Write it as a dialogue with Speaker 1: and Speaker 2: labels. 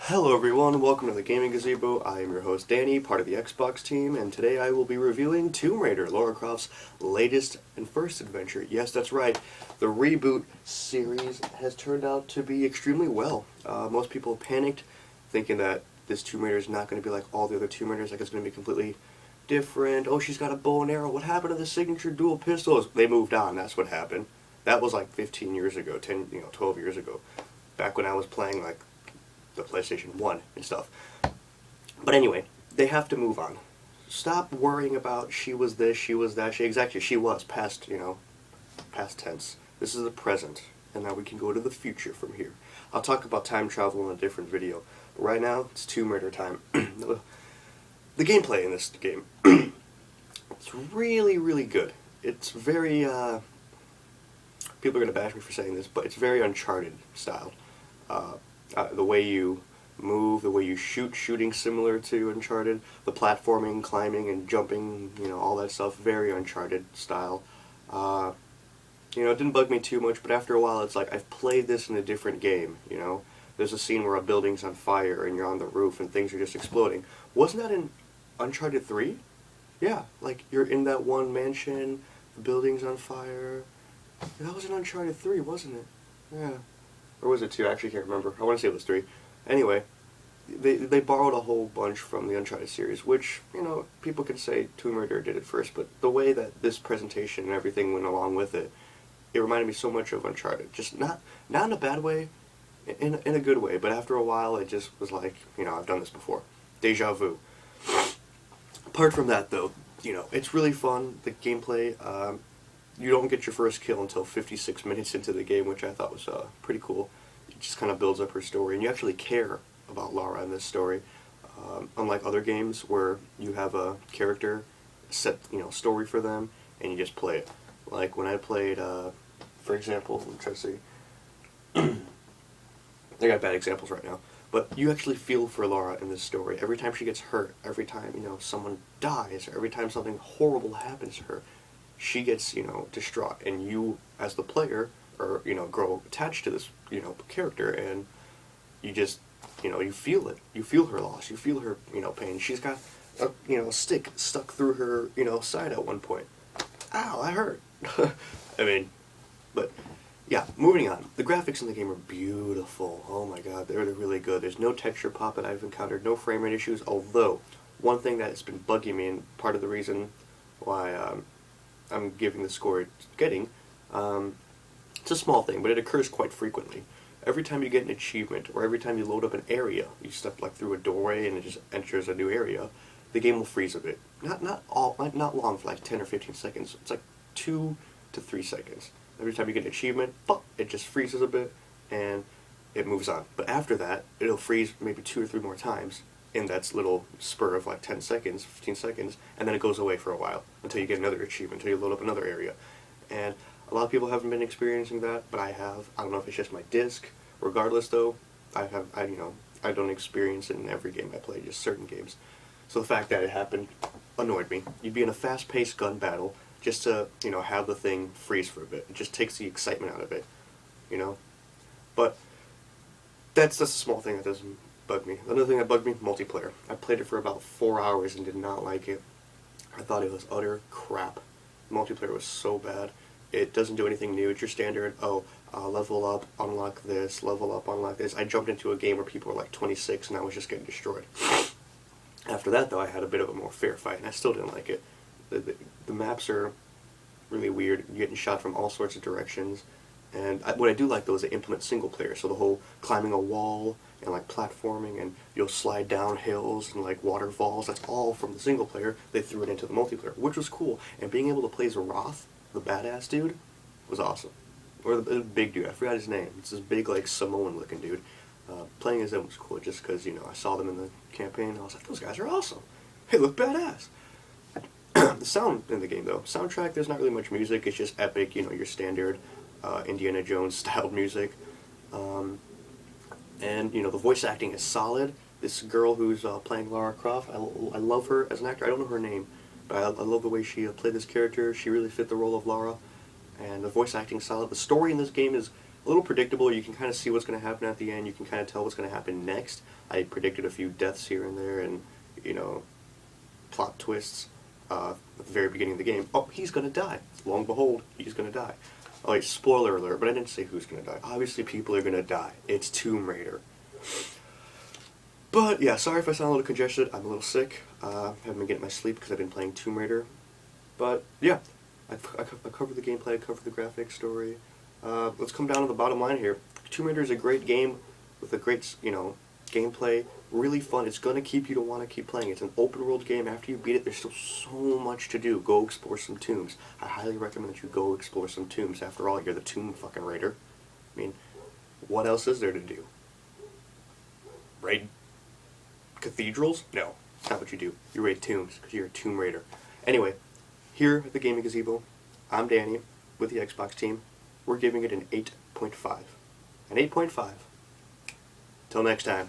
Speaker 1: Hello everyone, welcome to the Gaming Gazebo. I am your host Danny, part of the Xbox team, and today I will be reviewing Tomb Raider, Lara Crofts' latest and first adventure. Yes, that's right, the reboot series has turned out to be extremely well. Most people panicked, thinking that this Tomb Raider is not going to be like all the other Tomb Raiders, like it's going to be completely different. Oh, she's got a bow and arrow. What happened to the signature dual pistols? They moved on, that's what happened. That was like 15 years ago, 12 years ago, back when I was playing like the PlayStation 1 and stuff. But anyway, they have to move on. Stop worrying about she was this, she was that. She was past, past tense. This is the present, and now we can go to the future from here. I'll talk about time travel in a different video. But right now, it's Tomb Raider time. The gameplay in this game, it's really, really good. It's very, people are going to bash me for saying this, but it's very Uncharted style. The way you move, the way you shooting similar to Uncharted, the platforming, climbing, and jumping, all that stuff, very Uncharted style. It didn't bug me too much, but after a while it's like, I've played this in a different game, There's a scene where a building's on fire and you're on the roof and things are just exploding. Wasn't that in Uncharted 3? Yeah, like, you're in that one mansion, the building's on fire. That was in Uncharted 3, wasn't it? Yeah. Or was it 2? I actually can't remember. I want to say it was 3. Anyway, they borrowed a whole bunch from the Uncharted series, which, people can say Tomb Raider did it first, but the way that this presentation and everything went along with it, it reminded me so much of Uncharted. Just not in a bad way, in a good way, but after a while it just was like, I've done this before. Deja vu. Apart from that, though, it's really fun. The gameplay, you don't get your first kill until 56 minutes into the game, which I thought was pretty cool. It just kind of builds up her story, and you actually care about Lara in this story. Unlike other games where you have a character, set story for them, and you just play it. Like when I played, for example, I'm trying to see. I got bad examples right now, but you actually feel for Lara in this story. Every time she gets hurt, every time someone dies, or every time something horrible happens to her, she gets, distraught, and you, as the player, or, grow attached to this, character, and you just, you feel it. You feel her loss. You feel her, pain. She's got a stick stuck through her, side at one point. Ow, that hurt. But, yeah, moving on. The graphics in the game are beautiful. Oh my god, they're really good. There's no texture pop that I've encountered, no frame rate issues, although, one thing that has been bugging me, and part of the reason why, I'm giving the score it's getting, it's a small thing, but it occurs quite frequently. Every time you get an achievement, or every time you load up an area, you step through a doorway and it just enters a new area, the game will freeze a bit. Not long, for 10 or 15 seconds. It's 2 to 3 seconds. Every time you get an achievement, it just freezes a bit, and it moves on. But after that, it'll freeze maybe 2 or 3 more times in that little spur of 10 seconds, 15 seconds, and then it goes away for a while until you get another achievement, until you load up another area. And a lot of people haven't been experiencing that, but I have. I don't know if it's just my disc. Regardless, though, I don't experience it in every game I play, just certain games. So the fact that it happened annoyed me. You'd be in a fast-paced gun battle just to, have the thing freeze for a bit. It just takes the excitement out of it, But that's a small thing that doesn't bug me. Another thing that bugged me, multiplayer. I played it for about 4 hours and did not like it. I thought it was utter crap. Multiplayer was so bad. It doesn't do anything new. It's your standard, level up, unlock this, level up, unlock this. I jumped into a game where people were 26 and I was just getting destroyed. After that, though, I had a bit of a more fair fight, and I still didn't like it. The maps are really weird. You're getting shot from all sorts of directions. And what I do like, though, is they implement single player. So the whole climbing a wall and platforming, and you'll slide down hills and waterfalls, that's all from the single player. They threw it into the multiplayer, which was cool. And being able to play as Roth, the badass dude, was awesome. Or the big dude, I forgot his name. It's this big Samoan looking dude. Playing as him was cool just because, I saw them in the campaign and I was like, those guys are awesome. They look badass. The sound in the game, though, soundtrack, there's not really much music. It's just epic, your standard Indiana Jones styled music. And, the voice acting is solid. This girl who's playing Lara Croft, I love her as an actor. I don't know her name, but I love the way she played this character. She really fit the role of Lara. And the voice acting is solid. The story in this game is a little predictable. You can kind of see what's going to happen at the end. You can kind of tell what's going to happen next. I predicted a few deaths here and there, and plot twists at the very beginning of the game. Oh, he's going to die. Lo and behold, he's going to die. Oh, wait, spoiler alert, but I didn't say who's going to die. Obviously, people are going to die. It's Tomb Raider. But, yeah, sorry if I sound a little congested. I'm a little sick. Haven't been getting my sleep because I've been playing Tomb Raider. But, yeah, I covered the gameplay, I covered the graphics, story. Let's come down to the bottom line here. Tomb Raider is a great game with a great, gameplay. Really fun. It's going to keep you to want to keep playing. It's an open world game. After you beat it, there's still so much to do. Go explore some tombs. I highly recommend that you go explore some tombs. After all, you're the Tomb fucking Raider. I mean, what else is there to do? Raid cathedrals? No, that's not what you do. You raid tombs because you're a Tomb Raider. Anyway, here at the Gaming Gazebo, I'm Danny with the Xbox team. We're giving it an 8.5. An 8.5. Till next time.